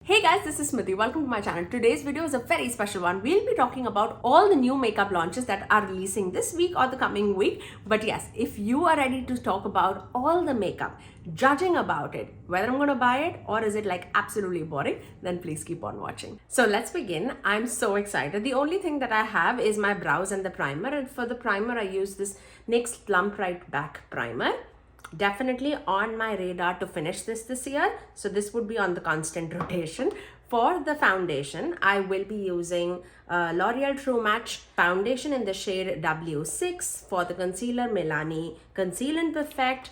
Hey guys, this is Smithy. Welcome to my channel. Today's video is a very special one. We'll be talking about all the new makeup launches that are releasing this week or the coming week. But yes, if you are ready to talk about all the makeup, judging about it, whether I'm going to buy it or is it like absolutely boring, then please keep on watching. So let's begin. I'm so excited. The only thing that I have is my brows and the primer. And for the primer, I use this NYX Plump Right Back Primer. Definitely on my radar to finish this year, so this would be on the constant rotation. For the foundation, I will be using L'Oreal True Match foundation in the shade W6. For the concealer, Milani Conceal and Perfect.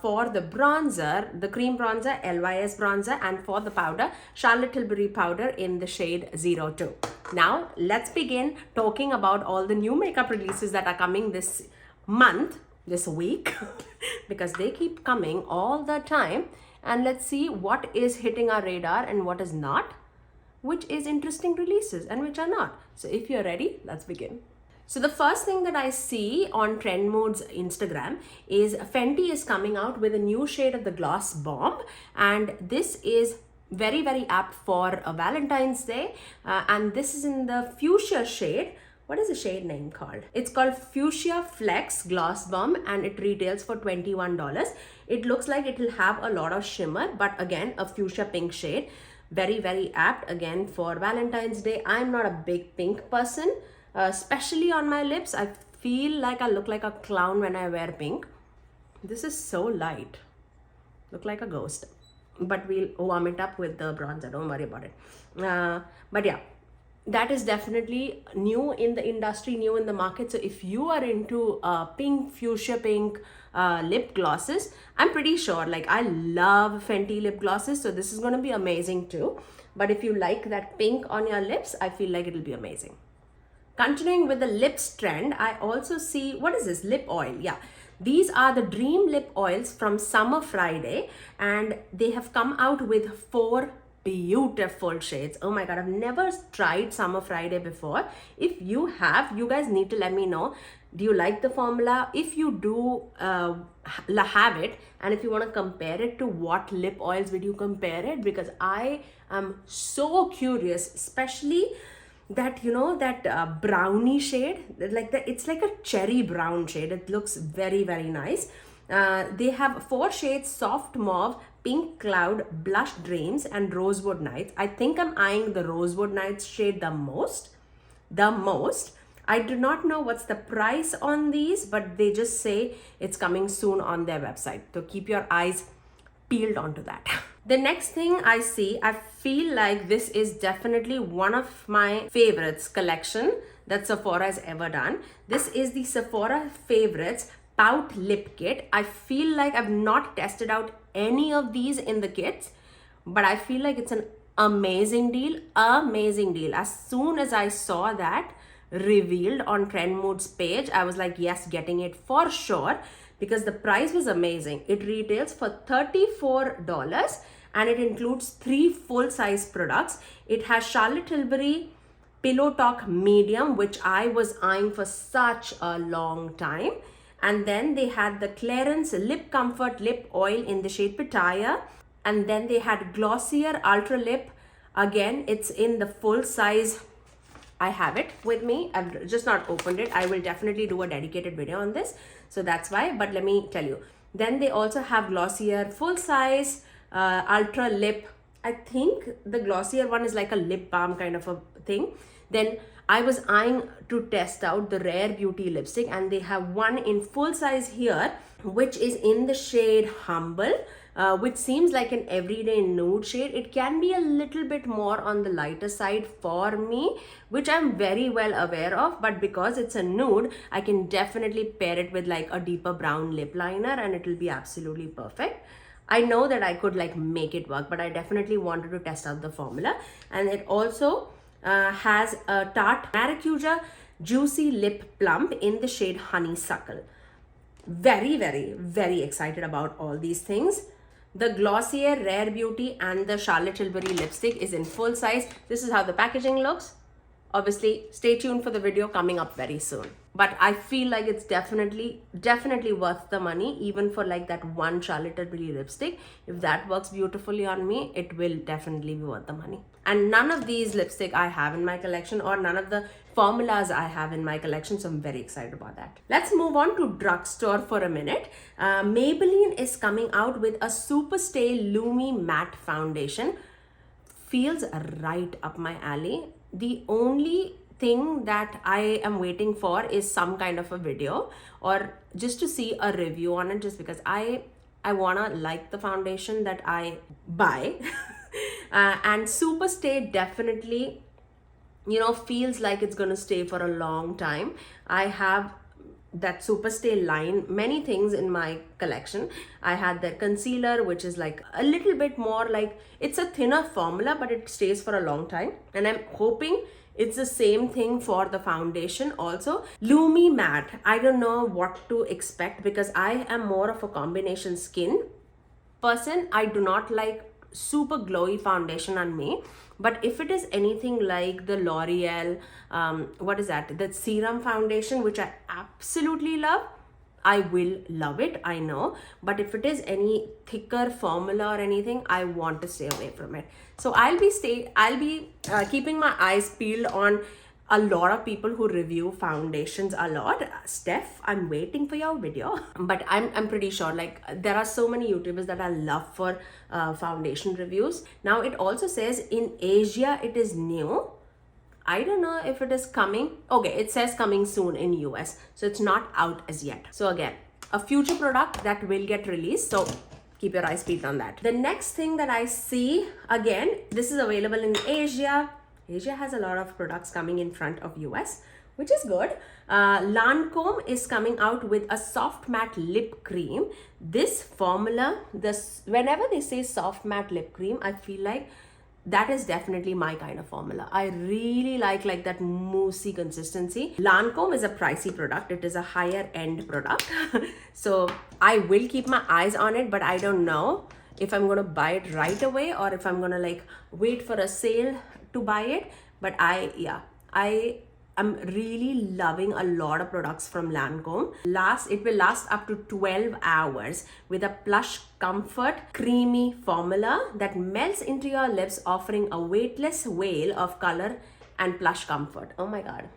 For the bronzer, the cream bronzer, LYS bronzer, and for the powder, Charlotte Tilbury powder in the shade 02. Now let's begin talking about all the new makeup releases that are coming this month, this week, because they keep coming all the time, and let's see what is hitting our radar and what is not, which is interesting releases and which are not. So if you're ready, let's begin. So the first thing that I see on Trend Mood's Instagram is Fenty is coming out with a new shade of the Gloss Bomb, and this is very apt for a Valentine's Day, and this is in the fuchsia shade. What is the shade name called? It's called Fushcia Flex Gloss Bomb, and it retails for $21. It looks like it will have a lot of shimmer, but again, a fuchsia pink shade. Very apt again for Valentine's Day. I'm not a big pink person, especially on my lips. I feel like I look like a clown when I wear pink. This is so light. Look like a ghost. But we'll warm it up with the bronzer. Don't worry about it. But yeah. That is definitely new in the industry, new in the market. So if you are into pink, fuchsia pink lip glosses, I'm pretty sure, like, I love Fenty lip glosses, so this is going to be amazing too. But if you like that pink on your lips, I feel like it'll be amazing. Continuing with the lips trend, I also see, what is this? Lip oil. Yeah. These are the Dream Lip Oils from Summer Friday, and they have come out with 4 beautiful shades. Oh my god, I've never tried Summer Friday before. If you have, you guys need to let me know. Do you like the formula? If you do have it, and if you want to compare it to what lip oils would you compare it, because I am so curious, especially that, you know, that brownie shade, like that, it's like a cherry brown shade. It looks very nice. They have 4 shades: Soft Mauve, Pink Cloud, Blush Dreams, and Rosewood Nights. I think I'm eyeing the Rosewood Nights shade the most. I do not know what's the price on these, but they just say it's coming soon on their website. So keep your eyes peeled onto that. The next thing I see, I feel like this is definitely one of my favorites collection that Sephora has ever done. This is the Sephora Favorites Pout Lip Kit. I feel like I've not tested out any of these in the kits, but I feel like it's an amazing deal. As soon as I saw that revealed on Trend Mood's page, I was like, yes, getting it for sure, because the price was amazing. It retails for $34, and it includes 3 full-size products. It has Charlotte Tilbury Pillow Talk Medium, which I was eyeing for such a long time. And then they had the Clarins Lip Comfort Lip Oil in the shade Pitaya. And then they had Glossier Ultra Lip. Again, it's in the full size. I have it with me. I've just not opened it. I will definitely do a dedicated video on this. So that's why. But let me tell you. Then they also have Glossier Full Size Ultra Lip. I think the Glossier one is like a lip balm kind of a thing. Then I was eyeing to test out the Rare Beauty lipstick, and they have one in full size here, which is in the shade Humble, which seems like an everyday nude shade. It can be a little bit more on the lighter side for me, which I'm very well aware of, but because it's a nude, I can definitely pair it with like a deeper brown lip liner and it will be absolutely perfect. I know that I could like make it work, but I definitely wanted to test out the formula. And it also has a Tarte Maracuja Juicy Lip Plump in the shade Honeysuckle. Very excited about all these things. The Glossier Rare Beauty and the Charlotte Tilbury lipstick is in full size. This is how the packaging looks. Obviously, stay tuned for the video coming up very soon. but I feel like it's definitely worth the money, even for like that one Charlotte Tilbury lipstick. If that works beautifully on me, it will definitely be worth the money. And none of these lipstick I have in my collection, or none of the formulas I have in my collection, so I'm very excited about that. Let's move on to drugstore for a minute. Maybelline is coming out with a Super Stay Lumi matte foundation. Feels right up my alley. The only thing that I am waiting for is some kind of a video, or just to see a review on it, just because I wanna like the foundation that I buy. And Super Stay definitely, you know, feels like it's gonna stay for a long time. I have that Super Stay line, many things in my collection. I had their concealer, which is like a little bit more like, it's a thinner formula, but it stays for a long time. And I'm hoping it's the same thing for the foundation also. Lumi matte, I don't know what to expect, because I am more of a combination skin person. I do not like super glowy foundation on me, but if it is anything like the L'Oreal, what is that, the serum foundation, which I absolutely love, I will love it, I know. But if it is any thicker formula or anything, I want to stay away from it. So I'll be keeping my eyes peeled on a lot of people who review foundations a lot. Steph, I'm waiting for your video. But I'm pretty sure, like, there are so many YouTubers that I love for foundation reviews. Now it also says in Asia it is new. I don't know if it is coming. Okay, it says coming soon in US, so it's not out as yet. So again, a future product that will get released, so keep your eyes peeled on that. The next thing that I see, again, this is available in Asia. Asia has a lot of products coming in front of US, which is good. Lancome is coming out with a soft matte lip cream. This formula, whenever they say soft matte lip cream, I feel like that is definitely my kind of formula. I really like that moussey consistency. Lancome is a pricey product. It is a higher end product. So I will keep my eyes on it, but I don't know if I'm gonna buy it right away or if I'm gonna like wait for a sale to buy it. But I'm really loving a lot of products from Lancome. It will last up to 12 hours with a plush comfort creamy formula that melts into your lips, offering a weightless wail of color and plush comfort. Oh my god,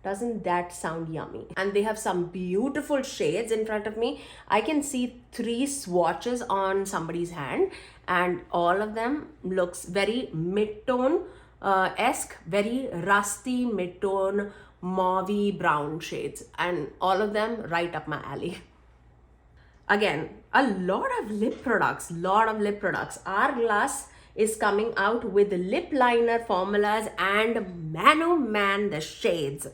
doesn't that sound yummy? And they have some beautiful shades in front of me. I can see 3 swatches on somebody's hand, and all of them looks very mid-tone esque, very rusty mid-tone mauvey brown shades, and all of them right up my alley. Again, a lot of lip products. Hourglass is coming out with lip liner formulas, and man oh man, the shades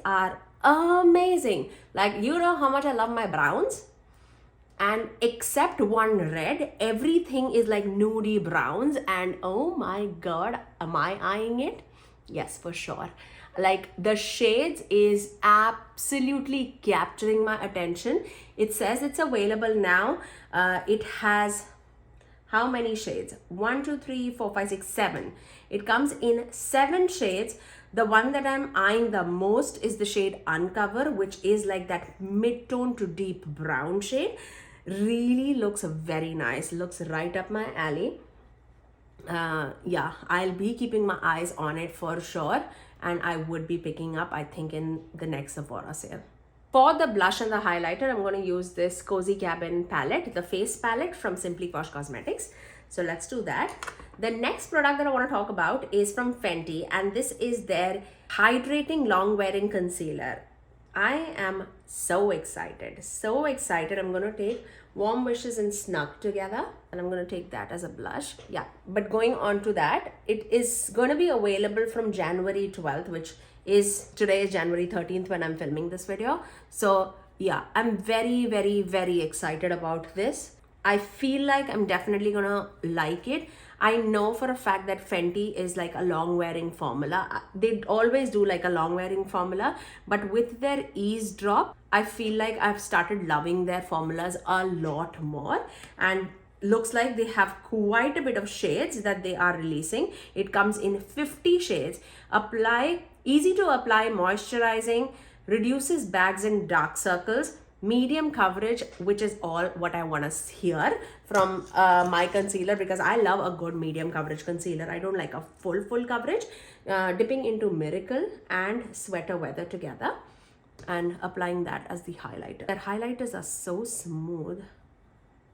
are amazing. Like, you know how much I love my browns, and except one red, everything is like nudie browns, and oh my god, am I eyeing it? Yes, for sure. Like, the shades is absolutely capturing my attention. It says it's available now. It has how many shades? 1, 2, 3, 4, 5, 6, 7. It comes in 7 shades. The one that I'm eyeing the most is the shade Uncover, which is like that mid-tone to deep brown shade. Really looks very nice, looks right up my alley. Yeah, I'll be keeping my eyes on it for sure, and I would be picking up, I think, in the next Sephora sale. For the blush and the highlighter, I'm going to use this Cozy Cabin palette, the face palette from Simply Posh Cosmetics. So let's do that. The next product that I want to talk about is from Fenty, and this is their Hydrating Long Wearing Concealer. I am so excited. I'm going to take Warm Wishes and Snug together, and I'm going to take that as a blush. Yeah, but going on to that, it is going to be available from January 12th, which is today, January 13th, when I'm filming this video. So yeah, I'm very, very, very excited about this. I feel like I'm definitely gonna like it. I know for a fact that Fenty is like a long wearing formula. They always do like a long wearing formula, but with their eavesdrop, I feel like I've started loving their formulas a lot more. And looks like they have quite a bit of shades that they are releasing. It comes in 50 shades. Easy to apply, moisturizing, reduces bags and dark circles, medium coverage, which is all what I want to hear from my concealer, because I love a good medium coverage concealer. I don't like a full coverage. Dipping into Miracle and Sweater Weather together and applying that as the highlighter. Their highlighters are so smooth,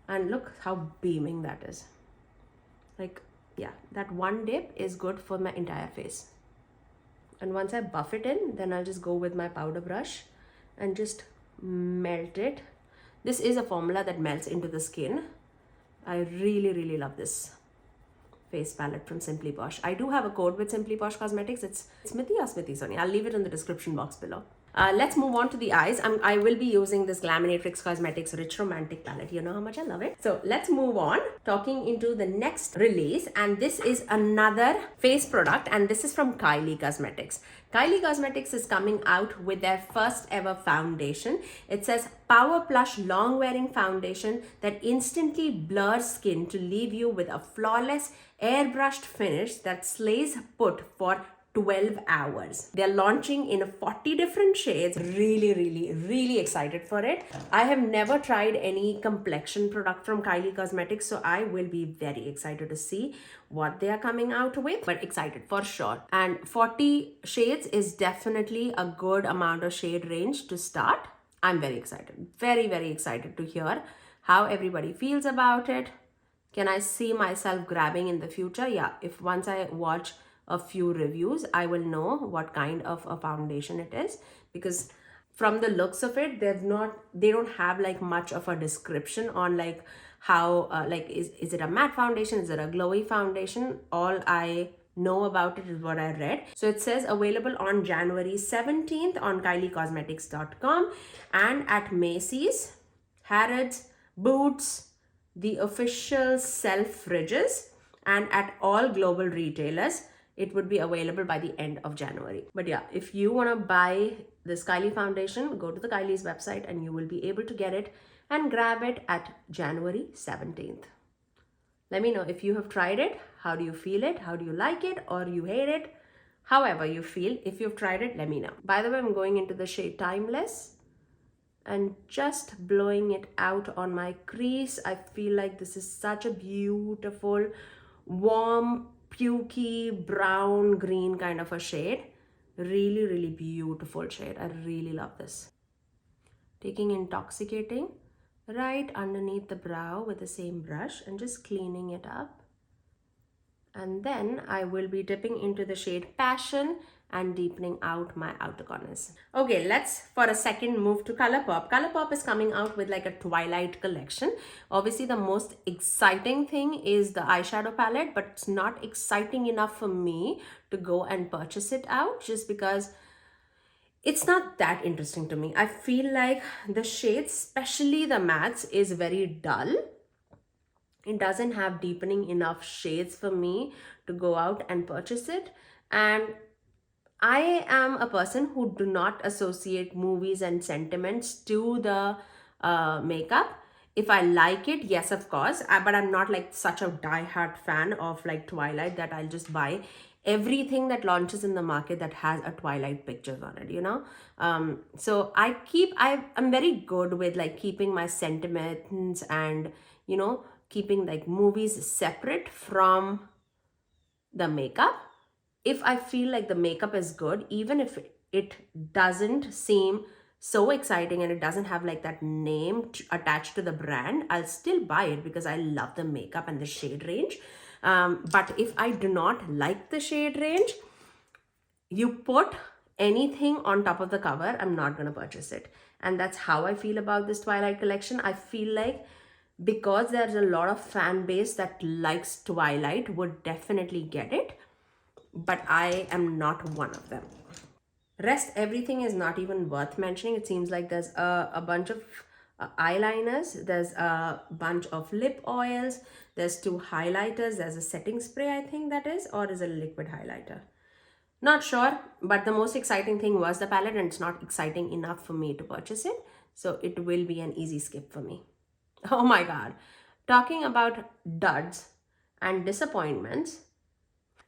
and look how beaming that is. Like, yeah, that one dip is good for my entire face. And once I buff it in, then I'll just go with my powder brush and just melt it. This is a formula that melts into the skin. I really love this face palette from Simply Posh. I do have a code with Simply Posh Cosmetics. It's Smithy or Smithy Sony. I'll leave it in the description box below. Let's move on to the eyes. I will be using this Glaminatrix Cosmetics Rich Romantic palette. You know how much I love it. So let's move on, talking into the next release. And this is another face product, and this is from Kylie Cosmetics. Kylie Cosmetics is coming out with their first ever foundation. It says Power Plush Long Wearing Foundation that instantly blurs skin to leave you with a flawless airbrushed finish that slays put for 12 hours. They're launching in 40 different shades. Really excited for it. I have never tried any complexion product from Kylie Cosmetics, so I will be very excited to see what they are coming out with, but excited for sure. And 40 shades is definitely a good amount of shade range to start. I'm very excited. Very excited to hear how everybody feels about it. Can I see myself grabbing in the future? Yeah, if once I watch a few reviews, I will know what kind of a foundation it is, because from the looks of it, they don't have like much of a description on like how like is it a matte foundation, is it a glowy foundation. All I know about it is what I read. So it says available on January 17th on KylieCosmetics.com and at Macy's, Harrods, Boots, the official Selfridges, and at all global retailers. It would be available by the end of January. But yeah, if you want to buy this Kylie foundation, go to the Kylie's website and you will be able to get it and grab it at January 17th. Let me know if you have tried it. How do you feel it? How do you like it or you hate it? However you feel, if you've tried it, let me know. By the way, I'm going into the shade Timeless and just blowing it out on my crease. I feel like this is such a beautiful, warm, pukey brown green kind of a shade. Really beautiful shade. I really love this. Taking Intoxicating right underneath the brow with the same brush and just cleaning it up. And then I will be dipping into the shade Passion and deepening out my outer corners. Okay, let's for a second move to Colourpop. Colourpop is coming out with like a Twilight collection. Obviously, the most exciting thing is the eyeshadow palette, but it's not exciting enough for me to go and purchase it out just because it's not that interesting to me. I feel like the shades, especially the mattes, is very dull. It doesn't have deepening enough shades for me to go out and purchase it. And I am a person who do not associate movies and sentiments to the makeup. If I like it, yes, of course, but I'm not like such a die-hard fan of like Twilight that I'll just buy everything that launches in the market that has a Twilight pictures on it, you know. So I'm very good with like keeping my sentiments and, you know, keeping like movies separate from the makeup. If I feel like the makeup is good, even if it doesn't seem so exciting and it doesn't have like that name attached to the brand, I'll still buy it because I love the makeup and the shade range. But if I do not like the shade range, you put anything on top of the cover, I'm not going to purchase it. And that's how I feel about this Twilight collection. I feel like because there's a lot of fan base that likes Twilight would definitely get it, but I am not one of them. Rest everything is not even worth mentioning. It seems like there's a bunch of eyeliners, there's a bunch of lip oils, there's 2 highlighters, there's a setting spray, I think that is, or is it a liquid highlighter? Not sure, but the most exciting thing was the palette, and it's not exciting enough for me to purchase it, so it will be an easy skip for me. Oh my god, talking about duds and disappointments,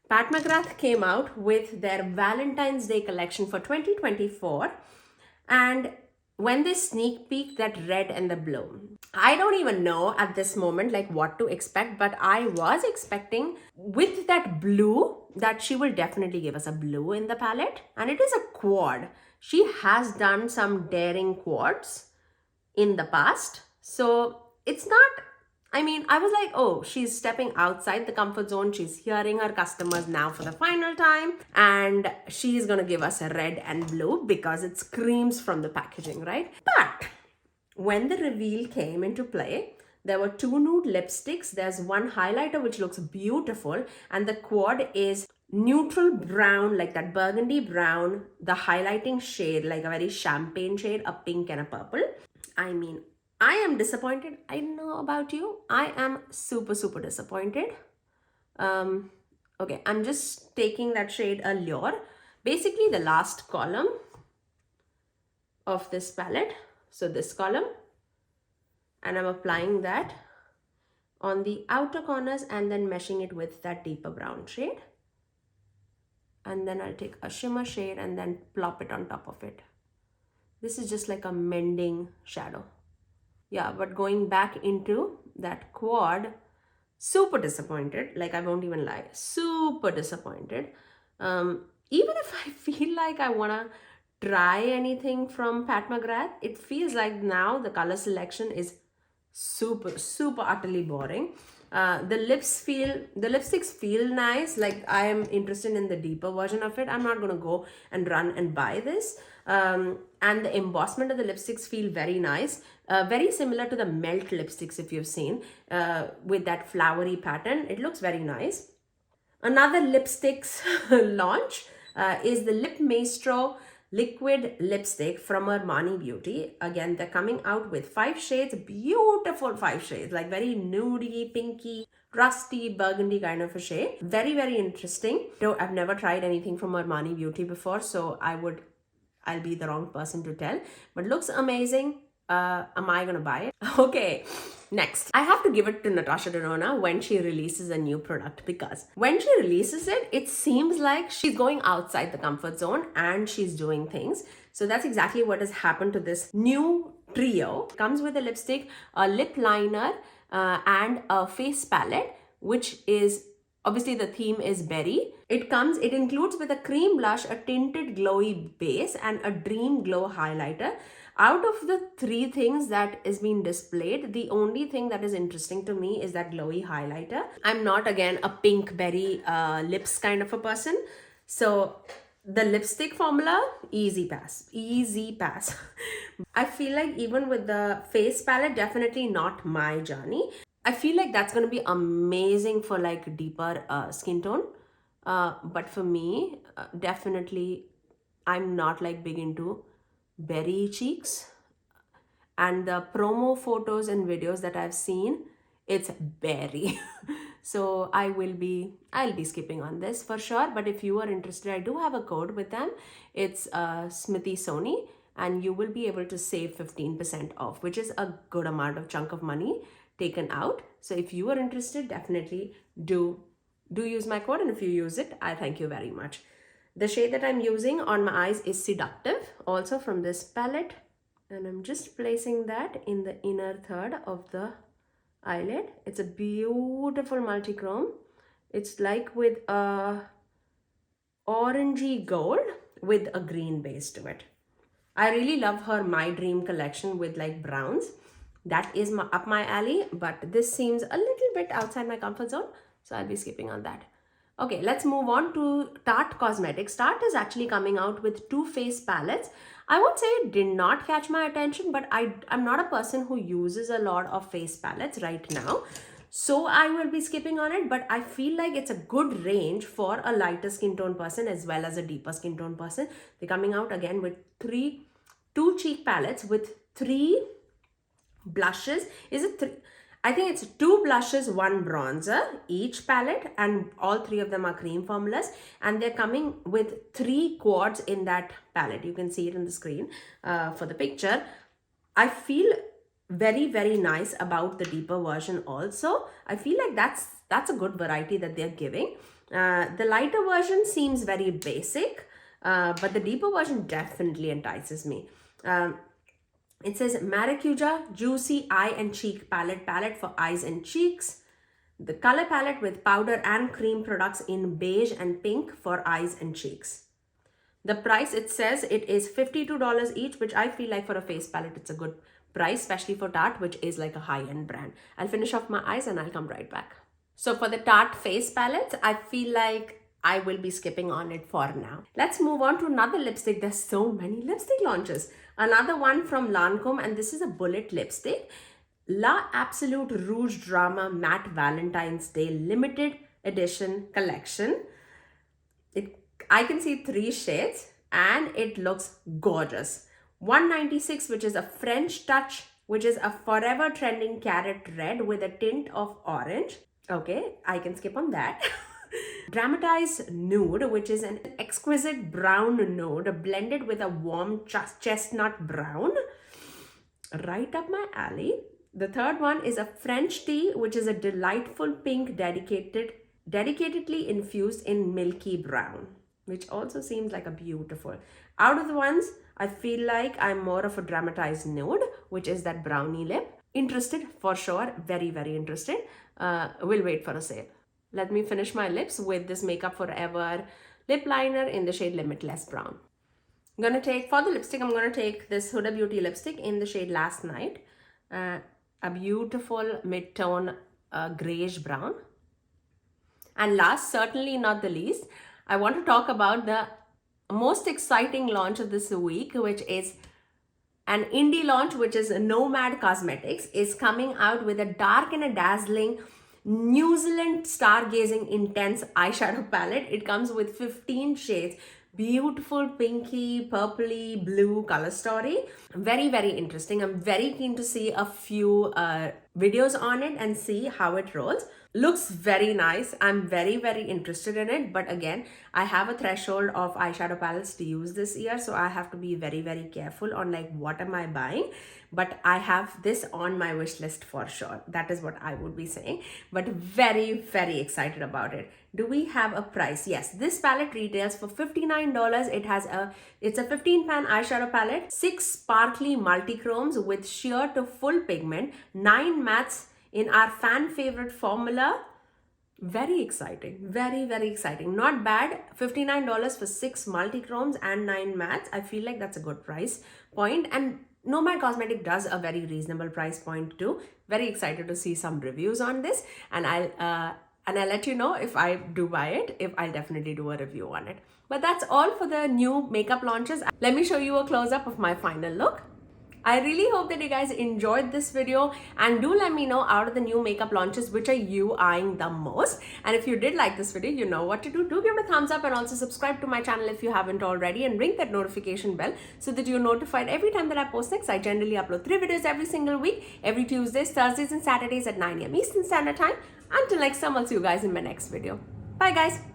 Pat McGrath came out with their Valentine's Day collection for 2024, and when they sneak peek that red and the blue, I don't even know at this moment like what to expect, but I was expecting with that blue that she will definitely give us a blue in the palette, and it is a quad. She has done some daring quads in the past, so it's not, I mean, I was like, oh, she's stepping outside the comfort zone. She's hearing her customers now for the final time. And she's going to give us a red and blue because it screams from the packaging, right? But when the reveal came into play, there were two nude lipsticks. There's one highlighter which looks beautiful. And the quad is neutral brown, like that burgundy brown. The highlighting shade, like a very champagne shade, a pink and a purple. I mean, I am disappointed. I don't know about you. I am super, super disappointed. Okay, I'm just taking that shade Allure. Basically, the last column of this palette. So this column. And I'm applying that on the outer corners and then meshing it with that deeper brown shade. And then I'll take a shimmer shade and then plop it on top of it. This is just like a mending shadow. Yeah, but going back into that quad, super disappointed. Like, I won't even lie, super disappointed. Even if I feel like I want to try anything from Pat McGrath, it feels like now the color selection is super, super utterly boring. The lipsticks feel nice. Like, I am interested in the deeper version of it. I'm not going to go and run and buy this. And the embossment of the lipsticks feel very nice. Very similar to the Melt lipsticks if you've seen, with that flowery pattern. It looks very nice. Another lipsticks launch is the Lip Maestro liquid lipstick from Armani Beauty. Again, they're coming out with 5 shades, beautiful 5 shades, like very nudie, pinky, rusty, burgundy kind of a shade. Very, very interesting. Though I've never tried anything from Armani Beauty before, so I'll be the wrong person to tell, but looks amazing. Am I gonna buy it? Okay, next. I have to give it to Natasha Dona when she releases a new product, because when she releases it, it seems like she's going outside the comfort zone and she's doing things. So that's exactly what has happened to this new trio. It comes with a lipstick, a lip liner, and a face palette, which is obviously the theme is berry. It includes with a cream blush, a tinted glowy base, and a dream glow highlighter. Out of the 3 things that is being displayed, the only thing that is interesting to me is that glowy highlighter. I'm not, again, a pink berry lips kind of a person. So the lipstick formula, easy pass. Easy pass. I feel like even with the face palette, definitely not my journey. I feel like that's going to be amazing for like deeper skin tone. But for me, definitely, I'm not like big into berry cheeks. And the promo photos and videos that I've seen, it's berry. So I'll be skipping on this for sure. But if you are interested, I do have a code with them. It's Smithy Sony, and you will be able to save 15% off, which is a good amount of chunk of money taken out. So if you are interested, definitely do use my code, and if you use it, I thank you very much. The shade that I'm using on my eyes is Seductive, also from this palette, and I'm just placing that in the inner third of the eyelid. It's a beautiful multi-chrome. It's like with a orangey gold with a green base to it. I really love her My Dream collection with like browns. That is up my alley, but this seems a little bit outside my comfort zone, so I'll be skipping on that. Okay, let's move on to Tarte Cosmetics. Tarte is actually coming out with 2 face palettes. I won't say it did not catch my attention, but I'm not a person who uses a lot of face palettes right now. So I will be skipping on it, but I feel like it's a good range for a lighter skin tone person as well as a deeper skin tone person. They're coming out again with 2 cheek palettes with 3 blushes. Is it 3? I think it's 2 blushes, 1 bronzer, each palette, and all 3 of them are cream formulas, and they're coming with 3 quads in that palette. You can see it on the screen for the picture. I feel very nice about the deeper version also. I feel like that's a good variety that they're giving. The lighter version seems very basic, but the deeper version definitely entices me. It says Maracuja Juicy Eye and Cheek Palette for eyes and cheeks. The color palette with powder and cream products in beige and pink for eyes and cheeks. The price, it says it is $52 each, which I feel like for a face palette, it's a good price, especially for Tarte, which is like a high-end brand. I'll finish off my eyes and I'll come right back. So for the Tarte face palettes, I feel like I will be skipping on it for now. Let's move on to another lipstick. There's so many lipstick launches. Another one from Lancome, and this is a bullet lipstick. La Absolute Rouge Drama Matte Valentine's Day Limited Edition Collection. I can see 3 shades and it looks gorgeous. 196, which is a French touch, which is a forever trending carrot red with a tint of orange. Okay, I can skip on that. Dramatized Nude, which is an exquisite brown nude blended with a warm chestnut brown. Right up my alley. The third one is a French tea, which is a delightful pink dedicatedly infused in milky brown, which also seems like a beautiful. Out of the ones, I feel like I'm more of a Dramatized Nude, which is that brownie lip. Interested for sure, very interested. We'll wait for a sale. Let me finish my lips with this Makeup Forever lip liner in the shade Limitless Brown. For the lipstick, I'm gonna take this Huda Beauty lipstick in the shade Last Night. A beautiful mid-tone grayish brown. And last, certainly not the least, I want to talk about the most exciting launch of this week, which is an indie launch, which is Nomad Cosmetics is coming out with a dark and a dazzling New Zealand Stargazing Intense eyeshadow palette. It comes with 15 shades. Beautiful pinky, purpley, blue color story. Very interesting. I'm very keen to see a few videos on it and see how it rolls. Looks very nice. I'm very interested in it. But again, I have a threshold of eyeshadow palettes to use this year. So I have to be very careful on like what am I buying. But I have this on my wish list for sure. That is what I would be saying. But very excited about it. Do we have a price? Yes, this palette retails for $59. It's a 15-pan eyeshadow palette, 6 sparkly multi-chromes with sheer to full pigment, 9 mattes in our fan favorite formula. Very exciting, very exciting. Not bad. $59 for 6 multi-chromes and 9 mattes. I feel like that's a good price point. And Nomad Cosmetics does a very reasonable price point too. Very excited to see some reviews on this, and I'll let you know if I do buy it, if I'll definitely do a review on it. But that's all for the new makeup launches. Let me show you a close-up of my final look. I really hope that you guys enjoyed this video, and do let me know out of the new makeup launches, which are you eyeing the most. And if you did like this video, you know what to do. Do give it a thumbs up and also subscribe to my channel if you haven't already, and ring that notification bell so that you're notified every time that I post next. I generally upload 3 videos every single week, every Tuesdays, Thursdays and Saturdays at 9 AM Eastern Standard Time. Until next time, I'll see you guys in my next video. Bye guys.